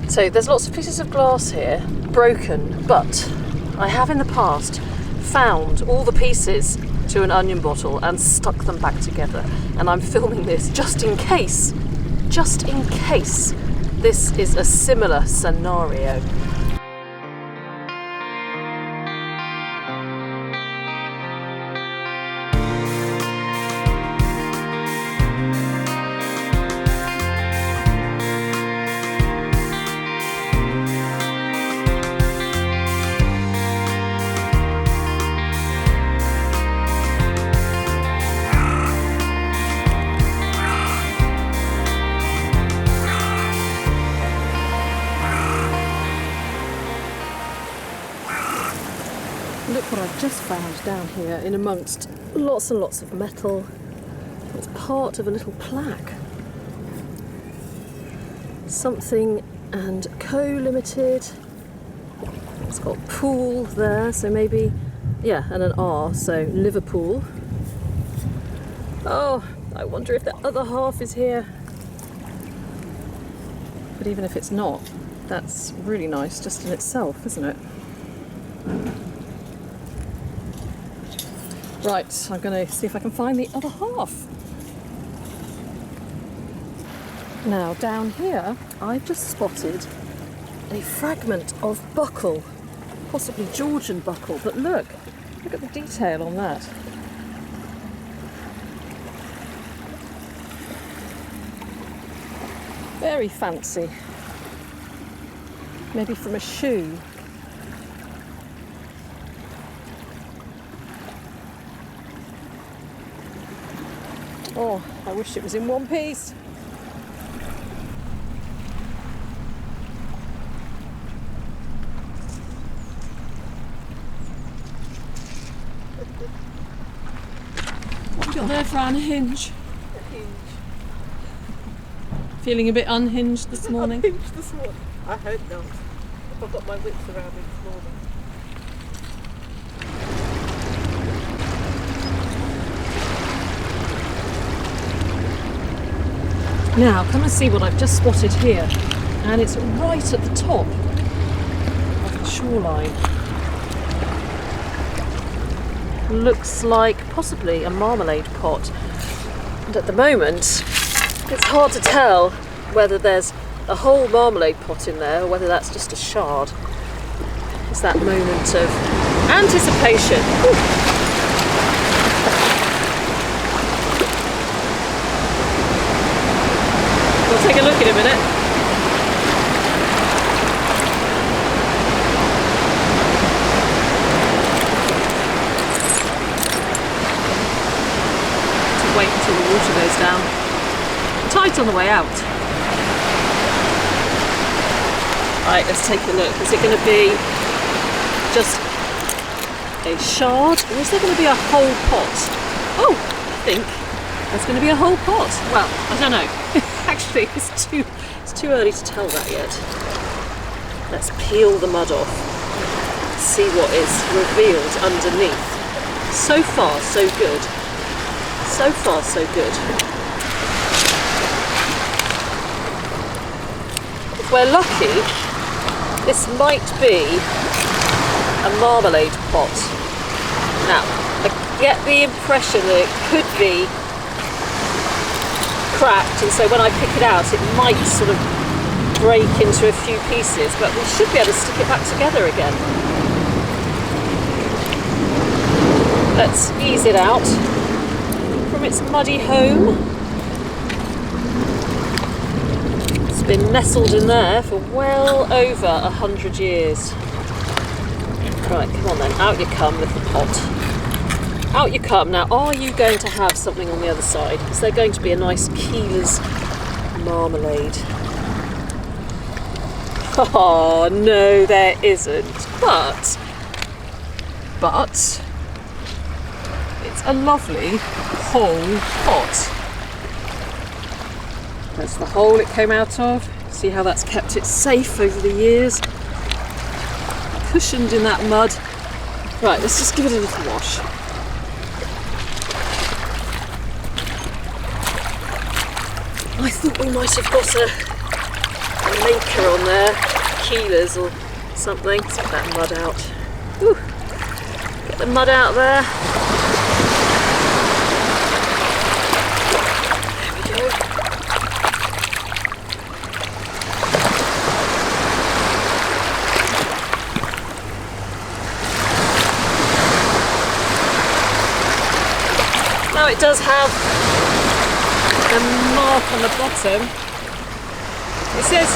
So there's lots of pieces of glass here, broken, but I have in the past found all the pieces to an onion bottle and stuck them back together. And I'm filming this just in case this is a similar scenario. Look what I've just found down here in amongst lots and lots of metal. It's part of a little plaque. Something and Co Limited. It's got pool there, so maybe, yeah, and an R, so Liverpool. Oh, I wonder if the other half is here. But even if it's not, that's really nice just in itself, isn't it? Right, I'm going to see if I can find the other half. Now, down here, I've just spotted a fragment of buckle, possibly Georgian buckle, but look at the detail on that. Very fancy. Maybe from a shoe. Oh, I wish it was in one piece. What have you got there for unhinge? A hinge. Feeling a bit unhinged this morning? Unhinged this morning? I hope not. I've got my wits around me this morning. Now, come and see what I've just spotted here. And it's right at the top of the shoreline. Looks like possibly a marmalade pot. And at the moment, it's hard to tell whether there's a whole marmalade pot in there or whether that's just a shard. It's that moment of anticipation. Ooh. We'll take a look in a minute. To wait until the water goes down. Tight on the way out. Right, let's take a look. Is it going to be just a shard or is there going to be a whole pot? Oh, I think there's going to be a whole pot. Well, I don't know. Actually, it's too early to tell that yet. Let's peel the mud off, see what is revealed underneath. So far, so good. So far, so good. If we're lucky, this might be a marmalade pot. Now, I get the impression that it could be cracked, and so when I pick it out it might sort of break into a few pieces, but we should be able to stick it back together again. Let's ease it out from its muddy home. It's been nestled in there for well over 100 years. Right, come on then, out you come with the pot. Out you come. Now, are you going to have something on the other side? Is there going to be a nice Keeler's marmalade? Oh, no, there isn't. But it's a lovely whole pot. There's the hole it came out of. See how that's kept it safe over the years? Cushioned in that mud. Right, let's just give it a little wash. I thought we might have got a lake water on there, keelers or something. Let's get that mud out. Whew. Get the mud out there. There we go. Now it does have a mark on the bottom. It says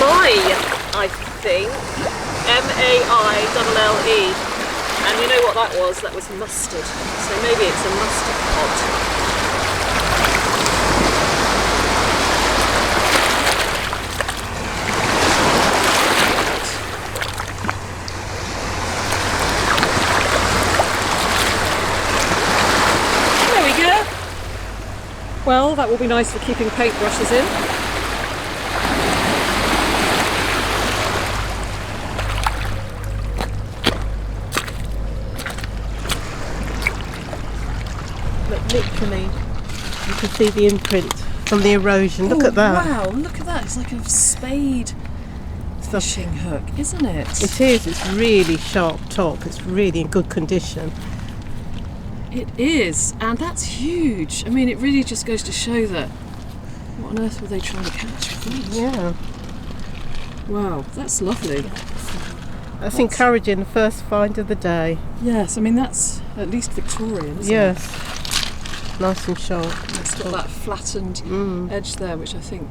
Mai, I think, M-A-I-L-L-E, and you know what that was? That was mustard. So maybe it's a mustard pot. There we go. Well, that will be nice for keeping paintbrushes in. Literally, you can see the imprint from the erosion. Look at that. Wow, look at that. It's like a spade fishing hook, isn't it? It is. It's really sharp top. It's really in good condition. It is, and that's huge. I mean, it really just goes to show that what on earth were they trying to catch with that? Yeah. Wow, that's lovely. That's encouraging. The first find of the day. Yes, I mean that's at least Victorian, isn't it? Yes. Nice and sharp. It's got that flattened edge there, which I think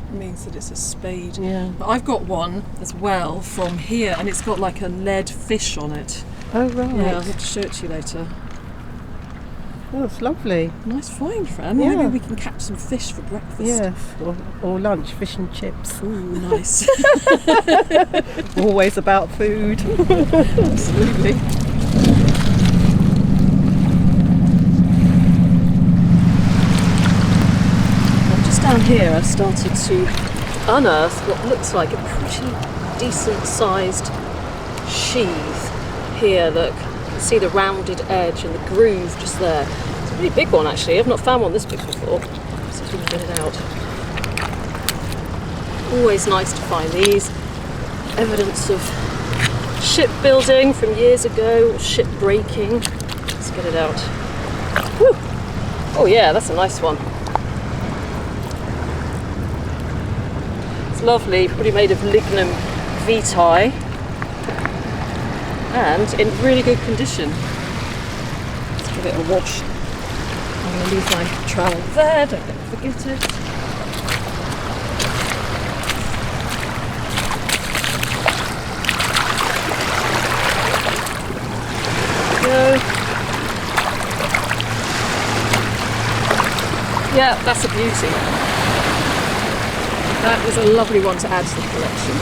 means that it's a spade. Yeah. But I've got one as well from here, and it's got like a lead fish on it. Oh right. Yeah, I'll have to show it to you later. Oh, it's lovely. Nice find, Fran. Yeah. Maybe we can catch some fish for breakfast. Yes. Or lunch, fish and chips. Ooh, nice. Always about food. Absolutely. Down here I've started to unearth what looks like a pretty decent sized sheath here. Look, you can see the rounded edge and the groove just there. It's a really big one actually. I've not found one this big before. Let's see if we can get it out. Always nice to find these. Evidence of shipbuilding from years ago, or ship breaking. Let's get it out. Whew. Oh yeah, that's a nice one. It's lovely, probably made of lignum vitae and in really good condition. Let's give it a wash. I'm going to leave my trowel there, don't forget it. There we go. Yeah, that's a beauty. That is a lovely one to add to the collection.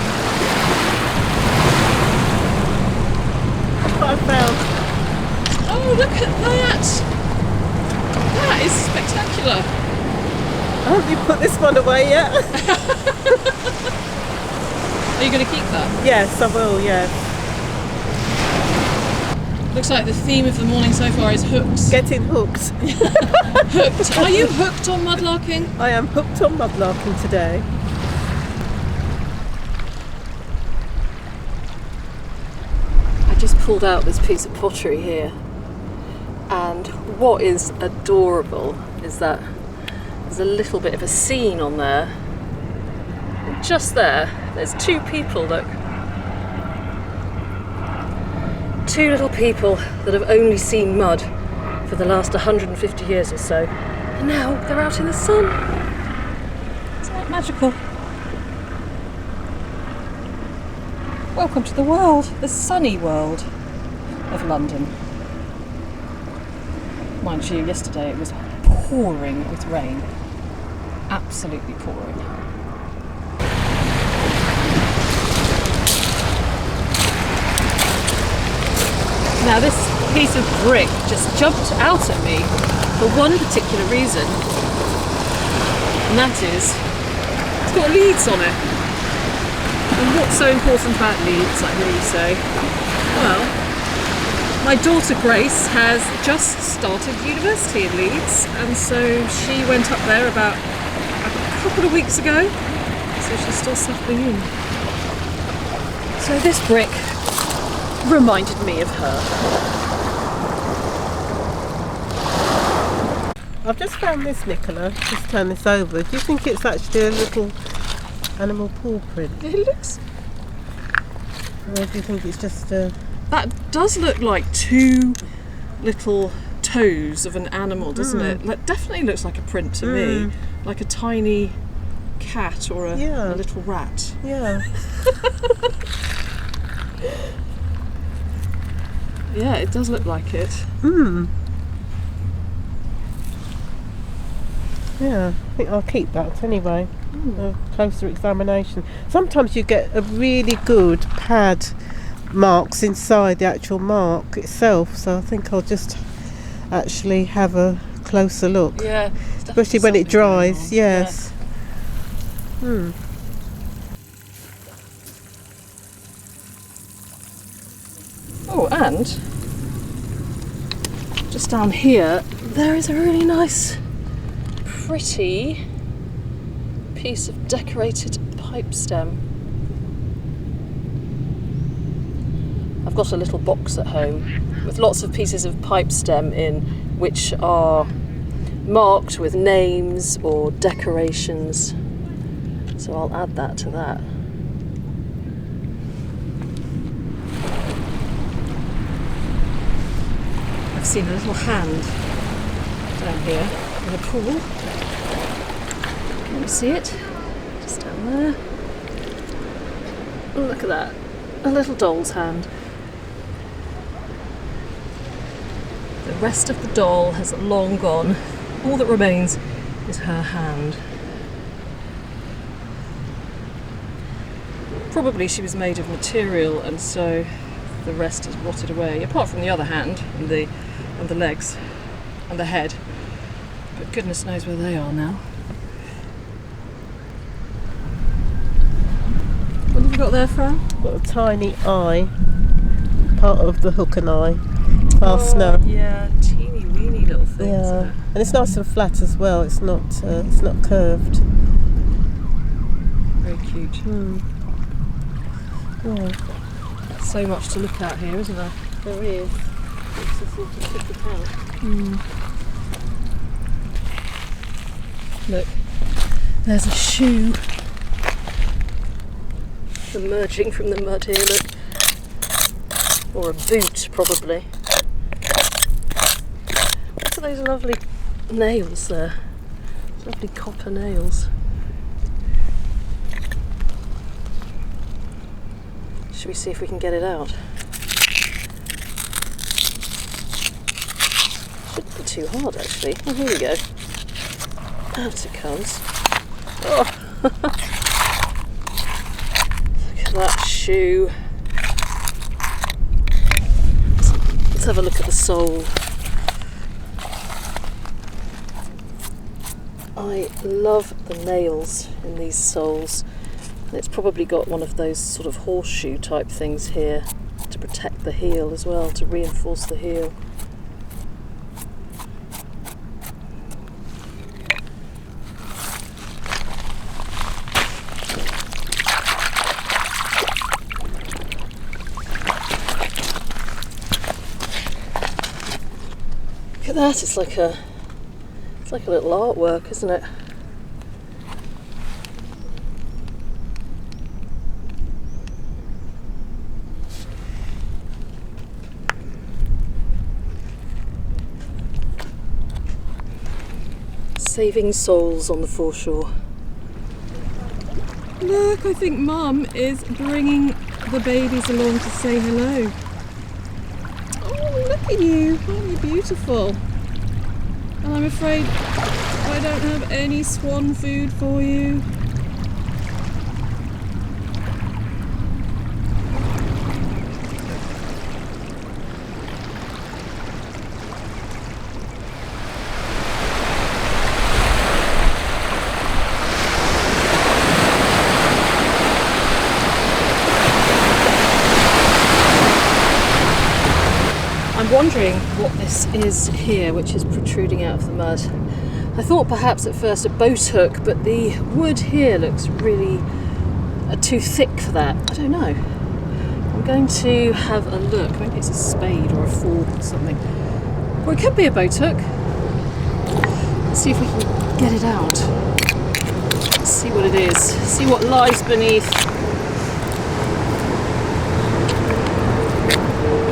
What I found. Oh, look at that! That is spectacular. Have you put this one away yet? Are you going to keep that? Yes, I will, yes. Looks like the theme of the morning so far is hooks. Getting hooked. Hooked. Are you hooked on mudlarking? I am hooked on mudlarking today. I just pulled out this piece of pottery here, and what is adorable is that there's a little bit of a scene on there. And just there's two people, look. Two little people that have only seen mud for the last 150 years or so, and now they're out in the sun. Isn't that magical? Welcome to the world, the sunny world of London. Mind you, yesterday it was pouring with rain. Absolutely pouring. Now this piece of brick just jumped out at me for one particular reason, and that is it's got leads on it. And what's so important about Leeds, I hear you say? Well, my daughter Grace has just started university in Leeds, and so she went up there about a couple of weeks ago, So she's still settling in. So this brick reminded me of her. I've just found this, Nicola. Just turn this over. Do you think it's actually a little animal paw print? It looks... Or do you think it's just a... That does look like two little toes of an animal, doesn't it? That definitely looks like a print to me. Like a tiny cat or a little rat. Yeah. Yeah, it does look like it. Yeah, I think I'll keep that anyway. A closer examination. Sometimes you get a really good pad marks inside the actual mark itself, so I think I'll just actually have a closer look. Yeah, especially when it dries. Yes. Yeah. Oh, and just down here there is a really nice, pretty piece of decorated pipe stem. I've got a little box at home with lots of pieces of pipe stem in, which are marked with names or decorations. So I'll add that to that. I've seen a little hand down here in a pool. Can you see it? Just down there. Look at that. A little doll's hand. The rest of the doll has long gone. All that remains is her hand. Probably she was made of material, and so the rest is rotted away, apart from the other hand and the legs and the head. But goodness knows where they are now. What have you got there, Fran? Got a tiny eye, part of the hook and eye fastener. Oh, yeah, teeny weeny little things. Yeah, and it's nice and flat as well. It's not curved. Very cute. Yeah. So much to look at here, isn't there? There is. It's just sort of pick it out. Look, there's a shoe emerging from the mud here, look. Or a boot, probably. Look at those lovely nails there. Lovely copper nails. Should we see if we can get it out? Shouldn't be too hard, actually. Oh, here we go. Out it comes. Oh. Look at that shoe. Let's have a look at the sole. I love the nails in these soles. And it's probably got one of those sort of horseshoe type things here to protect the heel as well, to reinforce the heel. Look at that, it's like a little artwork, isn't it? Saving souls on the foreshore. Look, I think Mum is bringing the babies along to say hello. Oh, look at you. Aren't you beautiful? And I'm afraid I don't have any swan food for you. I'm wondering what this is here, which is protruding out of the mud. I thought perhaps at first a boat hook, but the wood here looks really too thick for that. I don't know. I'm going to have a look. Maybe it's a spade or a fork or something. Or it could be a boat hook. Let's see if we can get it out. Let's see what it is. See what lies beneath.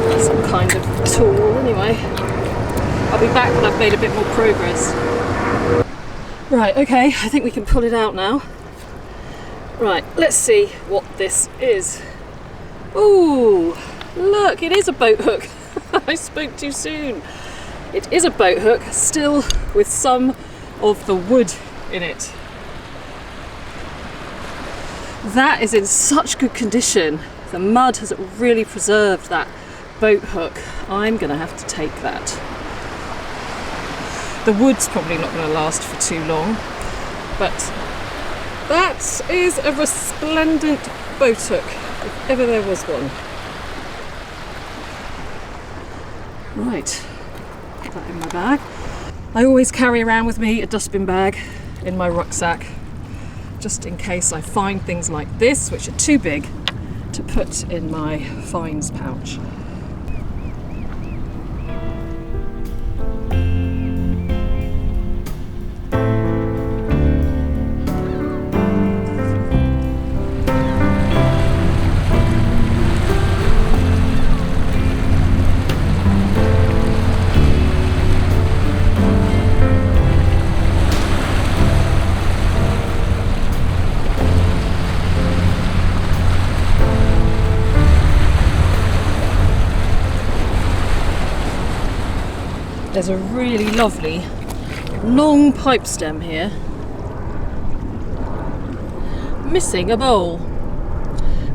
That's some kind of tool anyway. I'll be back when I've made a bit more progress. Right, okay, I think we can pull it out now. Right, let's see what this is. Ooh, look, it is a boat hook. I spoke too soon. It is a boat hook, still with some of the wood in it. That is in such good condition. The mud has really preserved that boat hook. I'm gonna have to take that. The wood's probably not going to last for too long, but that is a resplendent boat hook, if ever there was one. Right, put that in my bag. I always carry around with me a dustbin bag in my rucksack, just in case I find things like this, which are too big to put in my finds pouch. There's a really lovely long pipe stem here, missing a bowl.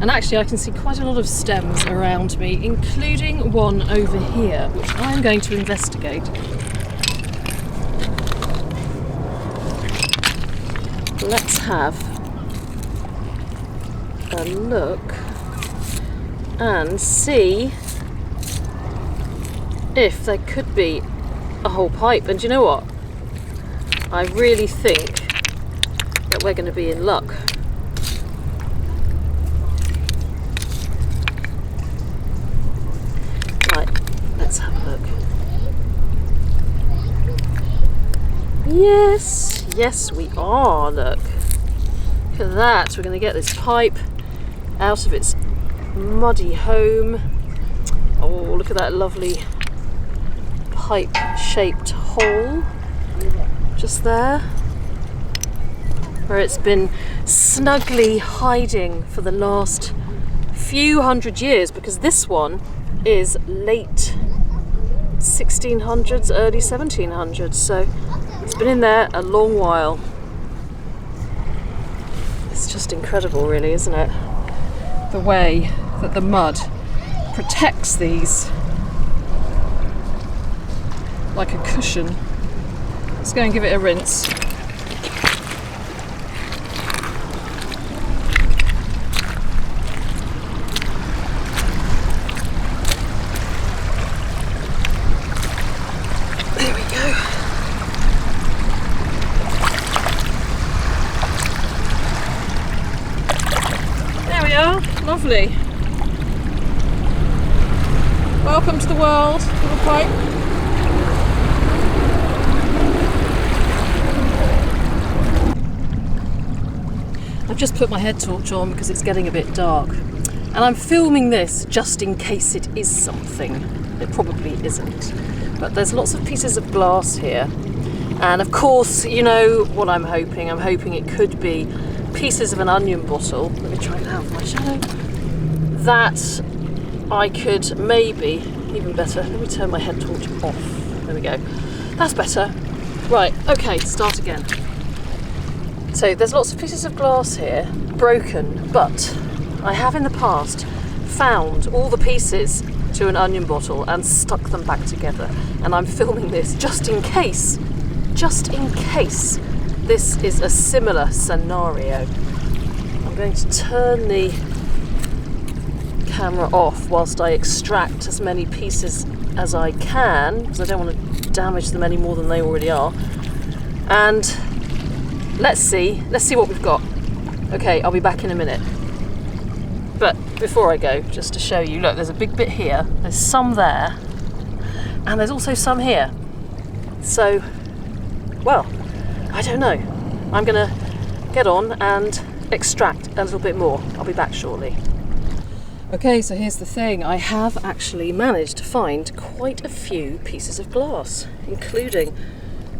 And actually I can see quite a lot of stems around me, including one over here, which I'm going to investigate. Let's have a look and see if there could be a whole pipe. And do you know what? I really think that we're going to be in luck. Right, let's have a look. Yes, we are, look. Look at that, we're going to get this pipe out of its muddy home. Oh, look at that lovely pipe-shaped hole just there, where it's been snugly hiding for the last few hundred years, because this one is late 1600s, early 1700s, so it's been in there a long while. It's just incredible, really, isn't it? The way that the mud protects these like a cushion. Let's go and give it a rinse. There we go. There we are, lovely. Welcome to the world, little pipe. I've just put my head torch on because it's getting a bit dark, and I'm filming this just in case it is something. It probably isn't, but there's lots of pieces of glass here, and of course, you know what I'm hoping. I'm hoping it could be pieces of an onion bottle. Let me try it out with my shadow. That I could maybe, even better, let me turn my head torch off. There we go. That's better. Right, okay, start again. So there's lots of pieces of glass here, broken, but I have in the past found all the pieces to an onion bottle and stuck them back together. And I'm filming this just in case this is a similar scenario. I'm going to turn the camera off whilst I extract as many pieces as I can, because I don't want to damage them any more than they already are. And let's see what we've got. Okay, I'll be back in a minute. But before I go, just to show you, look, there's a big bit here, there's some there, and there's also some here. So, well, I don't know. I'm gonna get on and extract a little bit more. I'll be back shortly. Okay, so here's the thing. I have actually managed to find quite a few pieces of glass, including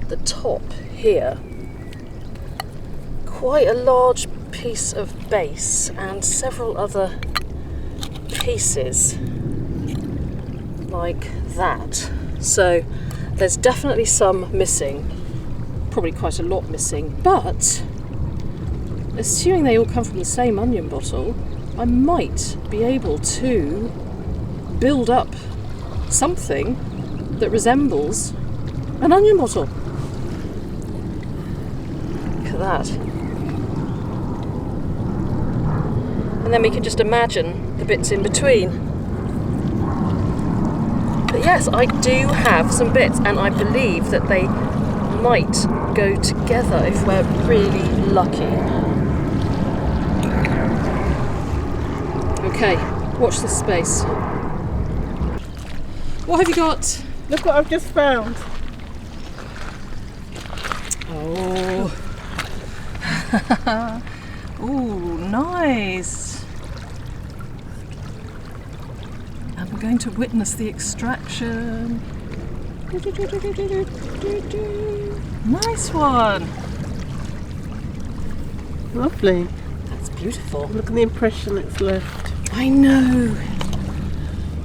the top here. Quite a large piece of base and several other pieces like that. So there's definitely some missing, probably quite a lot missing, but assuming they all come from the same onion bottle, I might be able to build up something that resembles an onion bottle. Look at that. And then we can just imagine the bits in between. But yes, I do have some bits, and I believe that they might go together if we're really lucky. Okay, watch this space. What have you got? Look what I've just found. Oh. Ooh, nice. And we're going to witness the extraction. Nice one. Lovely. That's beautiful. Look at the impression it's left. I know.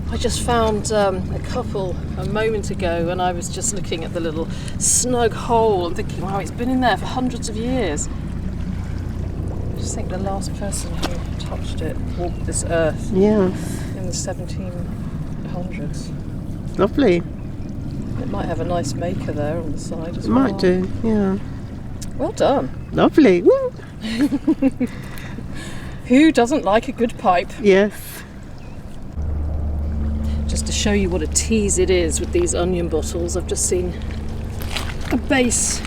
I just found a couple a moment ago, and I was just looking at the little snug hole and thinking, wow, it's been in there for hundreds of years. I just think the last person who touched it walked this earth Yeah. in the 1700s. Lovely. It might have a nice maker there on the side as It well. might do, yeah. Well done. Lovely. Woo. Who doesn't like a good pipe? Yes. Just to show you what a tease it is with these onion bottles, I've just seen a base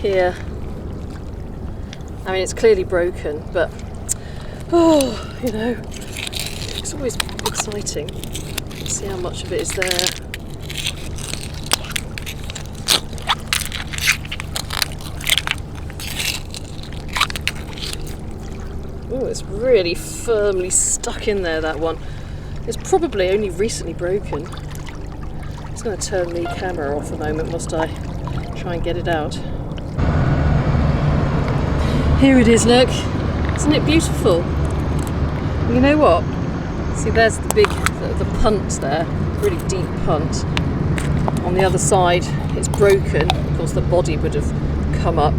here. I mean, it's clearly broken, but oh, you know, it's always exciting to see how much of it is there. Oh, it's really firmly stuck in there, that one. It's probably only recently broken. I'm just going to turn the camera off a moment whilst I try and get it out. Here it is, look. Isn't it beautiful? You know what? See, there's the big, the punt there, really deep punt. On the other side, it's broken. Of course, the body would have come up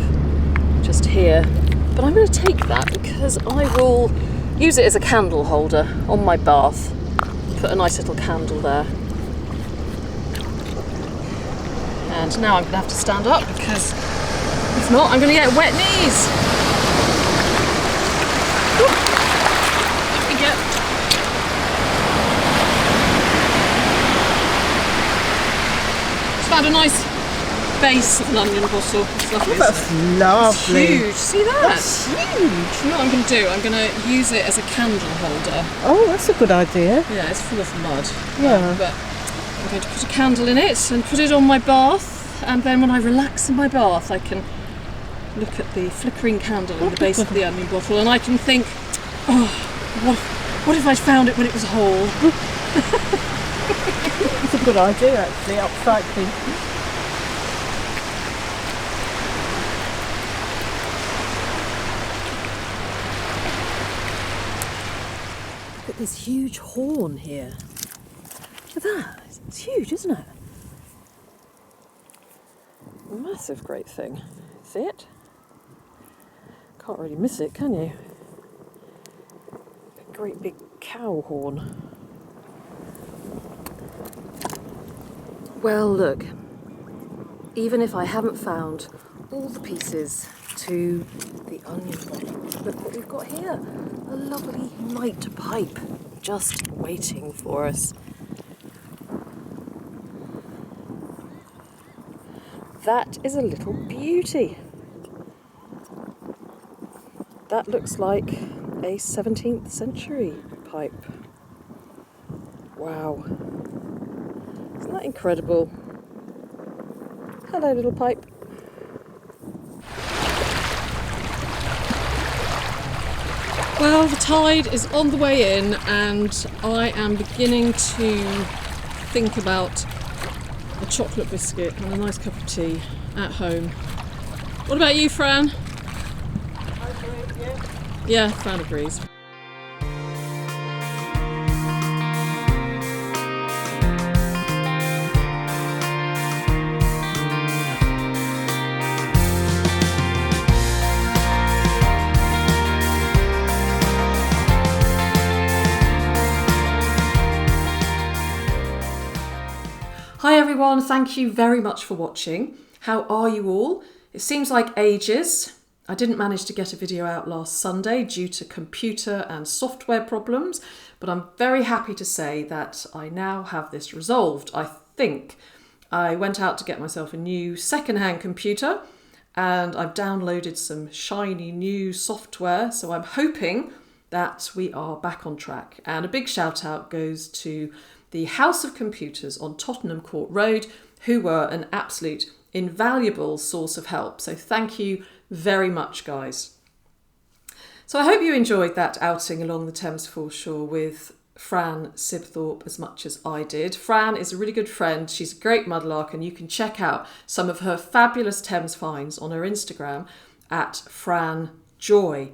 just here. But I'm going to take that because I will use it as a candle holder on my bath. Put a nice little candle there. And now I'm going to have to stand up because if not, I'm going to get wet knees. Whoop. There we go. Just found a nice base of an onion bottle. It's lovely. Oh, that's lovely. It's huge. See that? That's huge. You know what I'm going to do? I'm going to use it as a candle holder. Oh, that's a good idea. Yeah, it's full of mud. Yeah. But I'm going to put a candle in it and put it on my bath, and then when I relax in my bath I can look at the flickering candle in the base of the onion bottle and I can think, oh, what if I'd found it when it was whole? It's a good idea actually, upcycling. Look at this huge horn here. Look at that. It's huge, isn't it? Massive great thing. See it? Can't really miss it, can you? A great big cow horn. Well, look. Even if I haven't found all the pieces to the onion bottle, look what we've got here. A lovely night pipe just waiting for us. that is a little beauty. That looks like a 17th century pipe. Wow. Isn't that incredible? Hello, little pipe. Well, the tide is on the way in and I am beginning to think about a chocolate biscuit and a nice cup of tea at home. What about you, Fran? I agree, yeah. Yeah, Fran agrees. Hi everyone, thank you very much for watching. How are you all? It seems like ages. I didn't manage to get a video out last Sunday due to computer and software problems, but I'm very happy to say that I now have this resolved. I think I went out to get myself a new second-hand computer and I've downloaded some shiny new software, so I'm hoping that we are back on track. And a big shout out goes to the House of Computers on Tottenham Court Road, who were an absolute invaluable source of help. So thank you very much, guys. So I hope you enjoyed that outing along the Thames foreshore with Fran Sibthorpe as much as I did. Fran is a really good friend. She's a great mudlark, and you can check out some of her fabulous Thames finds on her Instagram at Fran Joy.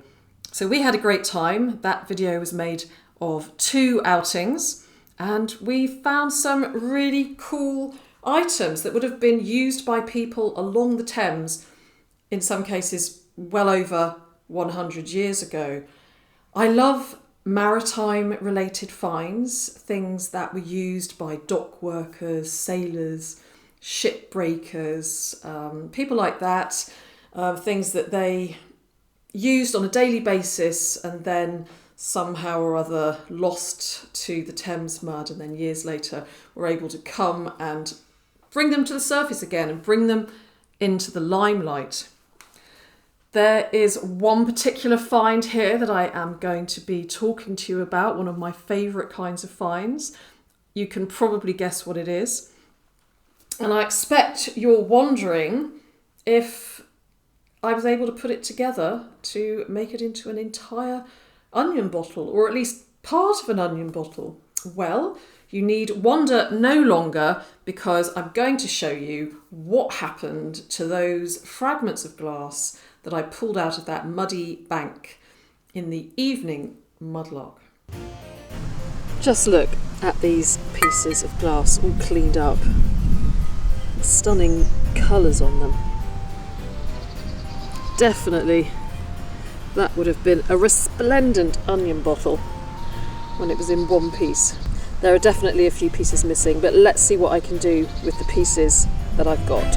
So we had a great time. That video was made of 2 outings, and we found some really cool items that would have been used by people along the Thames, in some cases well over 100 years ago. I love maritime related finds, things that were used by dock workers, sailors, shipbreakers, people like that, things that they used on a daily basis and then somehow or other lost to the Thames mud, and then years later were able to come and bring them to the surface again and bring them into the limelight. There is one particular find here that I am going to be talking to you about, one of my favourite kinds of finds. You can probably guess what it is. And I expect you're wondering if I was able to put it together to make it into an entire onion bottle, or at least part of an onion bottle. Well, you need wonder no longer, because I'm going to show you what happened to those fragments of glass that I pulled out of that muddy bank in the evening mudlark. Just look at these pieces of glass all cleaned up. Stunning colours on them. Definitely that would have been a resplendent onion bottle when it was in one piece. There are definitely a few pieces missing, but let's see what I can do with the pieces that I've got.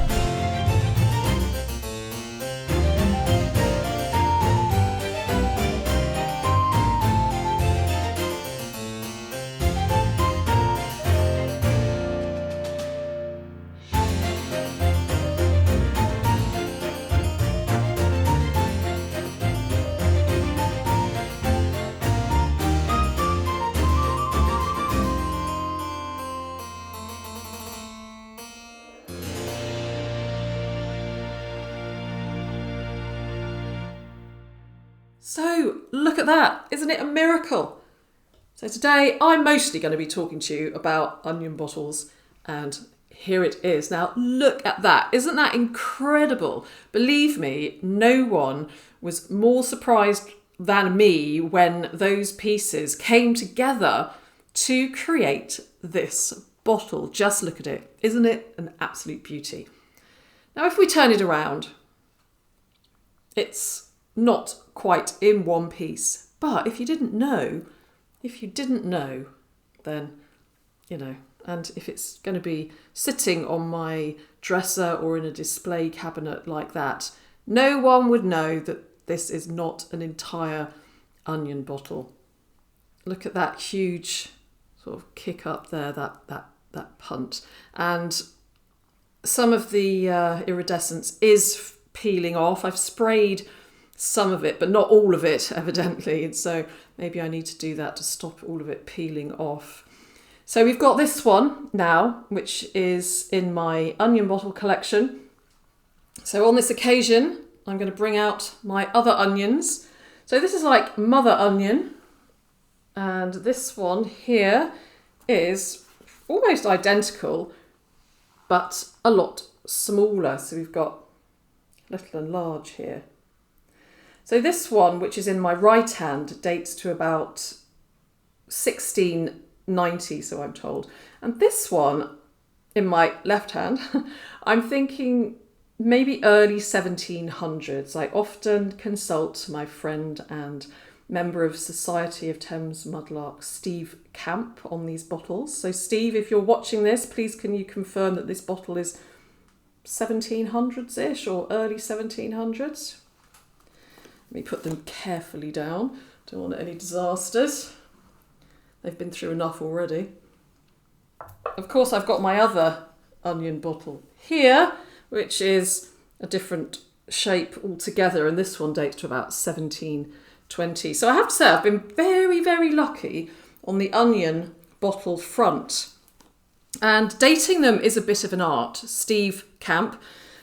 So look at that, isn't it a miracle? So today I'm mostly going to be talking to you about onion bottles, and here it is. Now look at that, isn't that incredible? Believe me, no one was more surprised than me when those pieces came together to create this bottle. Just look at it, isn't it an absolute beauty? Now if we turn it around, it's not quite in one piece, but if you didn't know, then, you know, and if it's going to be sitting on my dresser or in a display cabinet like that, no one would know that this is not an entire onion bottle. Look at that huge sort of kick up there, that punt. And some of the iridescence is peeling off. I've sprayed some of it, but not all of it, evidently. And so maybe I need to do that to stop all of it peeling off. So we've got this one now, which is in my onion bottle collection. So on this occasion, I'm going to bring out my other onions. So this is like mother onion. And this one here is almost identical, but a lot smaller. So we've got little and large here. So this one, which is in my right hand, dates to about 1690, so I'm told. And this one in my left hand, I'm thinking maybe early 1700s. I often consult my friend and member of Society of Thames Mudlarks, Steve Camp, on these bottles. So Steve, if you're watching this, please can you confirm that this bottle is 1700s-ish or early 1700s? Let me put them carefully down. Don't want any disasters. They've been through enough already. Of course, I've got my other onion bottle here, which is a different shape altogether, and this one dates to about 1720. So I have to say I've been very, very lucky on the onion bottle front. And dating them is a bit of an art. Steve Camp,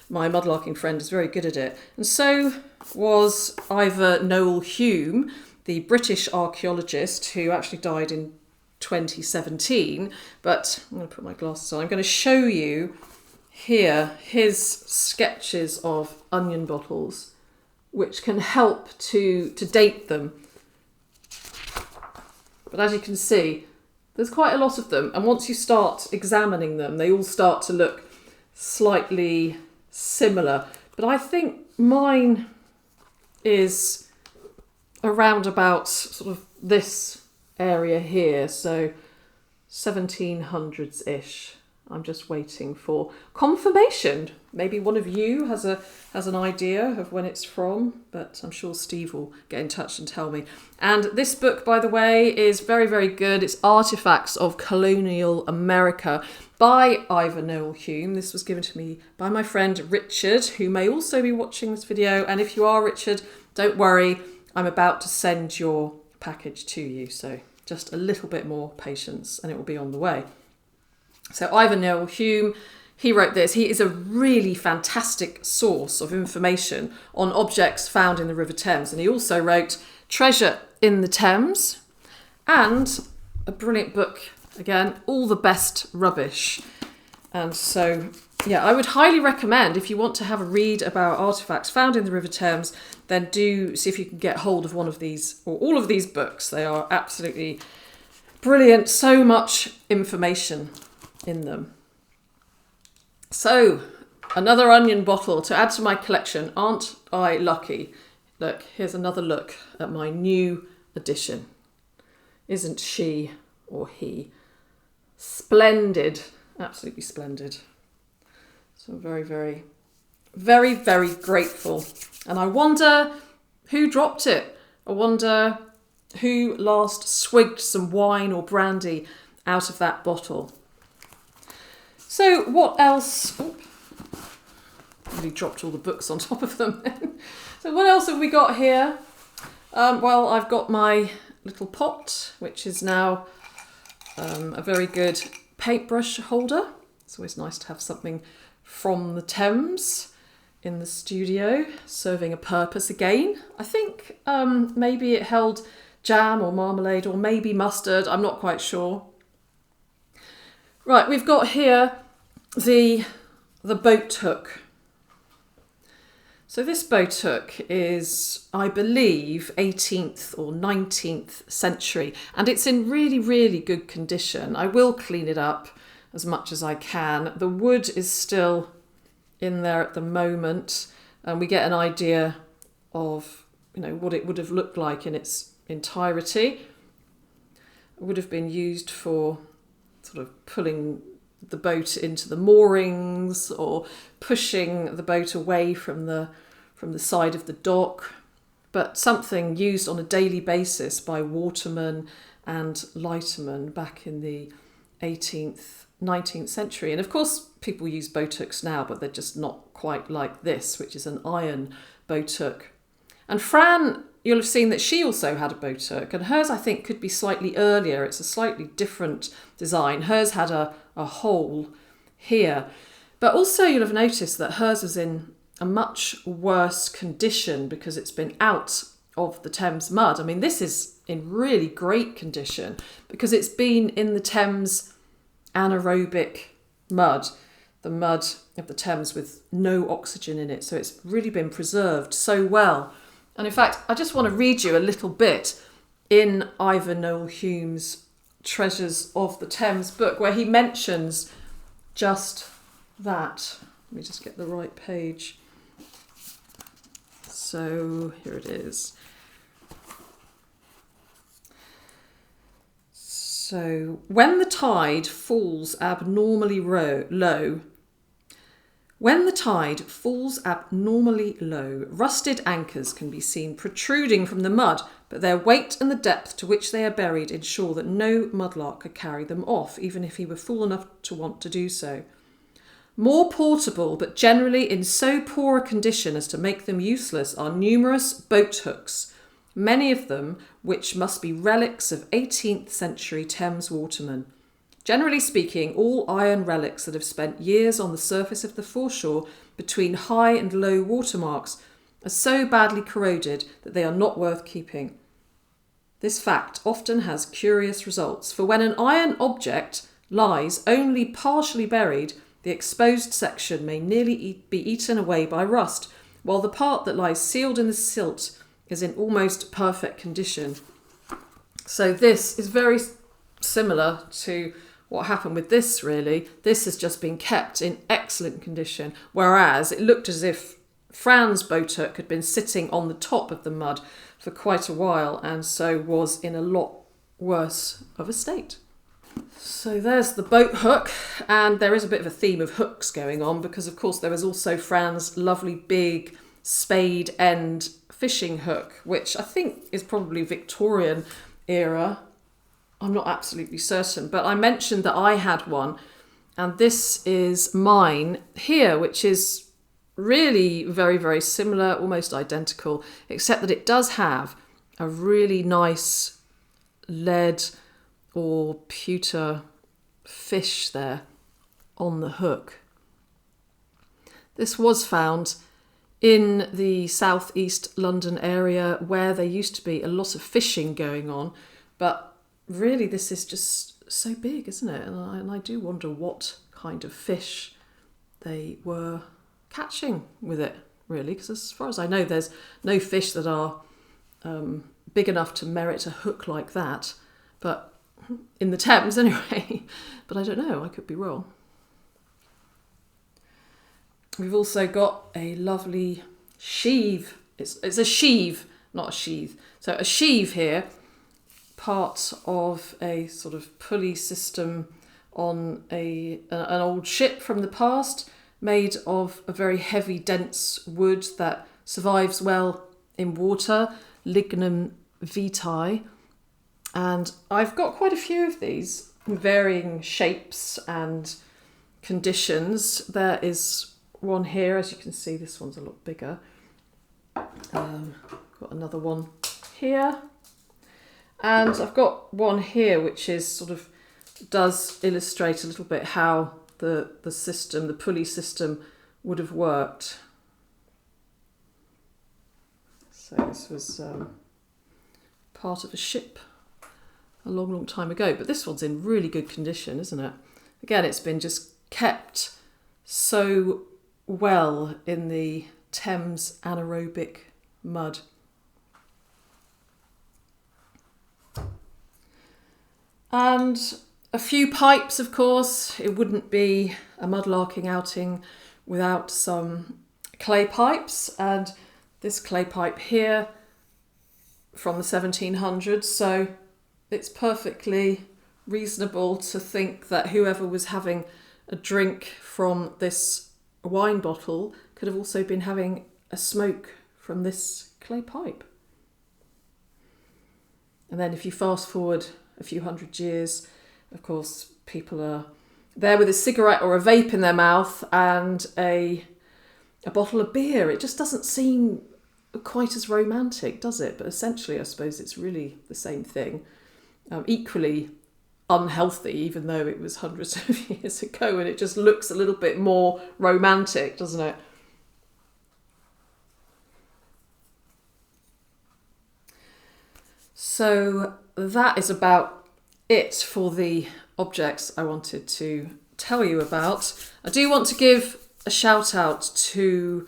my mudlarking friend, is very good at it. And so was Ivor Noel Hume, the British archaeologist who actually died in 2017. But I'm going to put my glasses on. I'm going to show you here his sketches of onion bottles, which can help to date them. But as you can see, there's quite a lot of them. And once you start examining them, they all start to look slightly similar. But I think mine is around about sort of this area here. So 1700s-ish. I'm just waiting for confirmation. Maybe one of you has an idea of when it's from, but I'm sure Steve will get in touch and tell me. And this book, by the way, is very, very good. It's Artifacts of Colonial America by Ivor Noel Hume. This was given to me by my friend Richard, who may also be watching this video. And if you are Richard, don't worry, I'm about to send your package to you. So just a little bit more patience and it will be on the way. So Ivor Noel Hume, he wrote this. He is a really fantastic source of information on objects found in the River Thames. And he also wrote Treasure in the Thames and a brilliant book, again, All the Best Rubbish. And so, yeah, I would highly recommend, if you want to have a read about artefacts found in the River Thames, then do see if you can get hold of one of these or all of these books. They are absolutely brilliant. So much information in them. So, another onion bottle to add to my collection. Aren't I lucky? Look, here's another look at my new addition. Isn't she or he splendid? Absolutely splendid. So I'm very, very, very, very grateful. And I wonder who dropped it. I wonder who last swigged some wine or brandy out of that bottle. So what else? Oh, really dropped all the books on top of them. So what else have we got here? Well, I've got my little pot, which is now a very good paintbrush holder. It's always nice to have something from the Thames in the studio, serving a purpose again. I think maybe it held jam or marmalade or maybe mustard. I'm not quite sure. Right, we've got here the boat hook. So this boat hook is, I believe, 18th or 19th century, and it's in really, really good condition. I will clean it up as much as I can. The wood is still in there at the moment, and we get an idea of, you know, what it would have looked like in its entirety. It would have been used for sort of pulling the boat into the moorings or pushing the boat away from the side of the dock, but something used on a daily basis by watermen and lightermen back in the 18th, 19th century. And of course, people use boat hooks now, but they're just not quite like this, which is an iron boat hook. And Fran, you'll have seen that she also had a boat hook, and hers I think could be slightly earlier. It's a slightly different design. Hers had a hole here, but also you'll have noticed that hers was in a much worse condition because it's been out of the Thames mud. I mean, this is in really great condition because it's been in the Thames anaerobic mud, the mud of the Thames with no oxygen in it. So it's really been preserved so well. And in fact, I just want to read you a little bit in Ivor Noel Hume's Treasures of the Thames book, where he mentions just that. Let me just get the right page. So here it is. So, when the tide falls abnormally low, rusted anchors can be seen protruding from the mud, but their weight and the depth to which they are buried ensure that no mudlark could carry them off, even if he were fool enough to want to do so. More portable, but generally in so poor a condition as to make them useless, are numerous boat hooks, many of them which must be relics of 18th century Thames watermen. Generally speaking, all iron relics that have spent years on the surface of the foreshore between high and low water marks are so badly corroded that they are not worth keeping. This fact often has curious results, for when an iron object lies only partially buried, the exposed section may nearly be eaten away by rust, while the part that lies sealed in the silt is in almost perfect condition. So this is very similar to what happened with this, really. This has just been kept in excellent condition, whereas it looked as if Fran's boat hook had been sitting on the top of the mud for quite a while and so was in a lot worse of a state. So there's the boat hook, and there is a bit of a theme of hooks going on because of course there is also Fran's lovely big spade end fishing hook, which I think is probably Victorian era. I'm not absolutely certain, but I mentioned that I had one, and this is mine here, which is really very, very similar, almost identical, except that it does have a really nice lead or pewter fish there on the hook. This was found in the southeast London area where there used to be a lot of fishing going on, but really this is just so big, isn't it? And I do wonder what kind of fish they were catching with it, really, because as far as I know there's no fish that are big enough to merit a hook like that, but in the Thames anyway. But I don't know, I could be wrong. We've also got a lovely sheave. It's a sheave, not a sheath. So a sheave here, part of a sort of pulley system on an old ship from the past, made of a very heavy, dense wood that survives well in water, lignum vitae. And I've got quite a few of these in varying shapes and conditions. There is one here, as you can see, this one's a lot bigger. Got another one here. And I've got one here which is sort of does illustrate a little bit how the system, the pulley system, would have worked. So this was part of a ship a long, long time ago. But this one's in really good condition, isn't it? Again, it's been just kept so well in the Thames anaerobic mud. And a few pipes, of course. It wouldn't be a mudlarking outing without some clay pipes. And this clay pipe here from the 1700s. So it's perfectly reasonable to think that whoever was having a drink from this wine bottle could have also been having a smoke from this clay pipe. And then if you fast forward a few hundred years, of course, people are there with a cigarette or a vape in their mouth and a bottle of beer. It just doesn't seem quite as romantic, does it? But essentially, I suppose it's really the same thing. Equally unhealthy, even though it was hundreds of years ago, and it just looks a little bit more romantic, doesn't it? So that is about it for the objects I wanted to tell you about. I do want to give a shout out to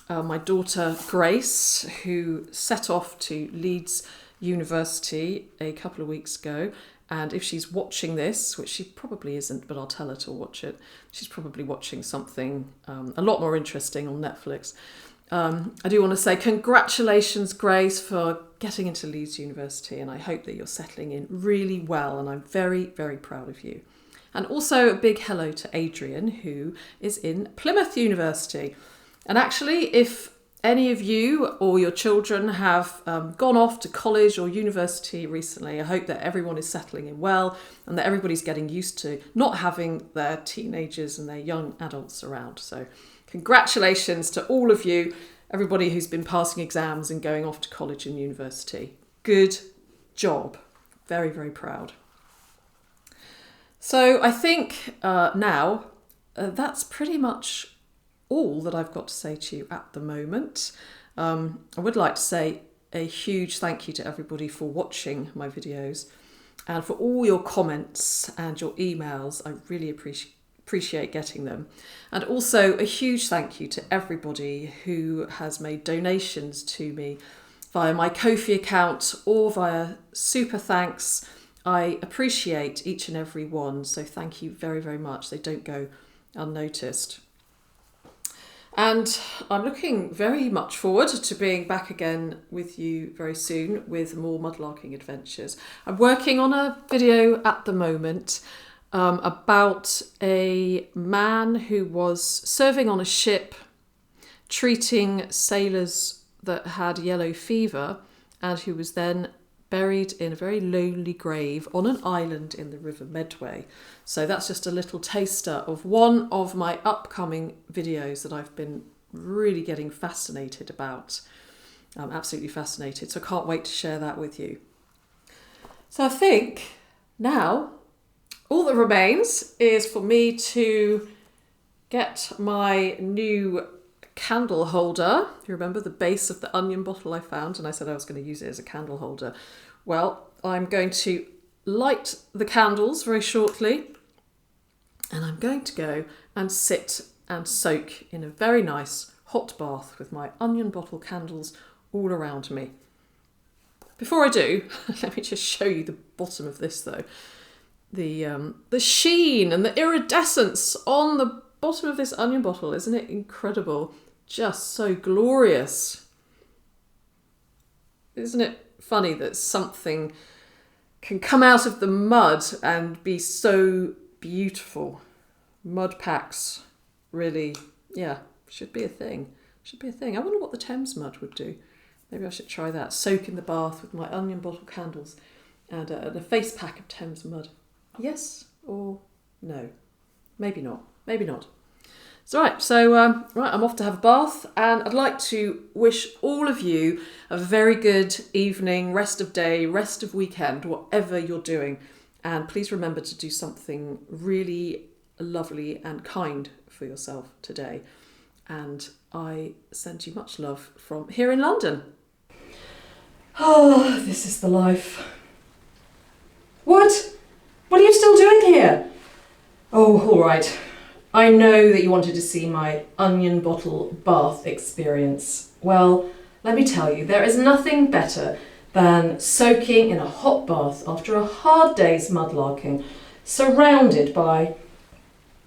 my daughter Grace, who set off to Leeds University a couple of weeks ago. And if she's watching this, which she probably isn't, but I'll tell her to watch it, she's probably watching something a lot more interesting on Netflix. I do want to say congratulations, Grace, for getting into Leeds University, and I hope that you're settling in really well, and I'm very, very proud of you. And also a big hello to Adrian, who is in Plymouth University. And actually, if any of you or your children have gone off to college or university recently, I hope that everyone is settling in well and that everybody's getting used to not having their teenagers and their young adults around. So congratulations to all of you, everybody who's been passing exams and going off to college and university. Good job. Very, very proud. So I think now that's pretty much all that I've got to say to you at the moment. I would like to say a huge thank you to everybody for watching my videos and for all your comments and your emails. I really appreciate getting them. And also a huge thank you to everybody who has made donations to me via my Ko-fi account or via Super Thanks. I appreciate each and every one, so thank you very, very much. They don't go unnoticed. And I'm looking very much forward to being back again with you very soon with more mudlarking adventures. I'm working on a video at the moment about a man who was serving on a ship treating sailors that had yellow fever and who was then buried in a very lonely grave on an island in the River Medway. So that's just a little taster of one of my upcoming videos that I've been really getting fascinated about. I'm absolutely fascinated, so I can't wait to share that with you. So I think now all that remains is for me to get my new candle holder. You remember the base of the onion bottle I found, and I said I was going to use it as a candle holder. Well, I'm going to light the candles very shortly, and I'm going to go and sit and soak in a very nice hot bath with my onion bottle candles all around me. Before I do, let me just show you the bottom of this though. The sheen and the iridescence on the bottom of this onion bottle, isn't it incredible? Just so glorious. Isn't it funny that something can come out of the mud and be so beautiful? Mud packs really, yeah, should be a thing. Should be a thing. I wonder what the Thames mud would do. Maybe I should try that. Soak in the bath with my onion bottle candles and a face pack of Thames mud. Yes or no? Maybe not. Maybe not. So right, I'm off to have a bath, and I'd like to wish all of you a very good evening, rest of day, rest of weekend, whatever you're doing. And please remember to do something really lovely and kind for yourself today. And I send you much love from here in London. Oh, this is the life. What? What are you still doing here? Oh, all right. I know that you wanted to see my onion bottle bath experience. Well, let me tell you, there is nothing better than soaking in a hot bath after a hard day's mudlarking, surrounded by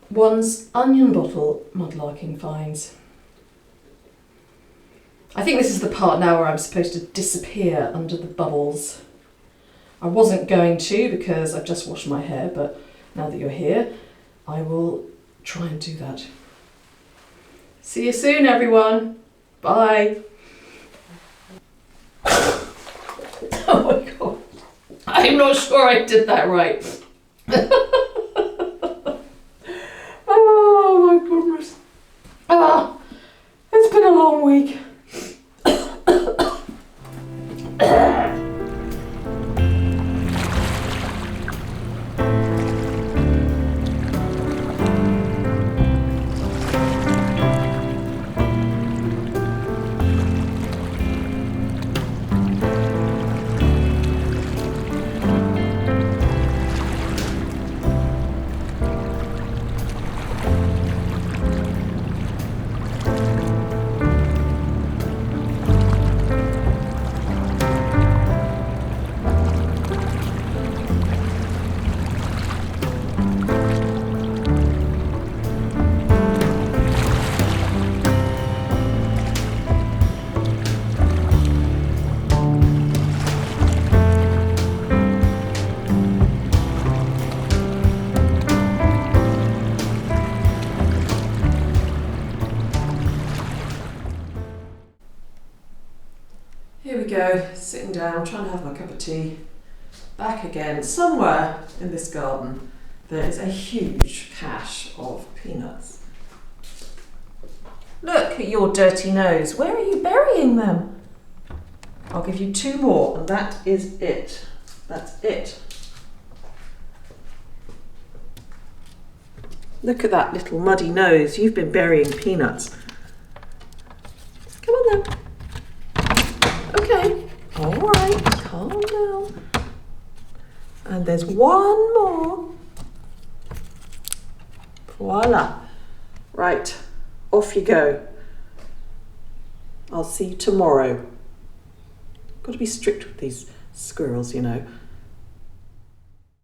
one's onion bottle mudlarking finds. I think this is the part now where I'm supposed to disappear under the bubbles. I wasn't going to because I've just washed my hair, but now that you're here, I will try and do that. See you soon, everyone. Bye. Oh my God. I'm not sure I did that right. go, sitting down, trying to have my cup of tea. Back again, somewhere in this garden, there is a huge cache of peanuts. Look at your dirty nose. Where are you burying them? I'll give you 2 more, and that is it. That's it. Look at that little muddy nose. You've been burying peanuts. Come on then. Okay. All right. Calm down. And there's 1 more. Voila. Right. Off you go. I'll see you tomorrow. Got to be strict with these squirrels, you know.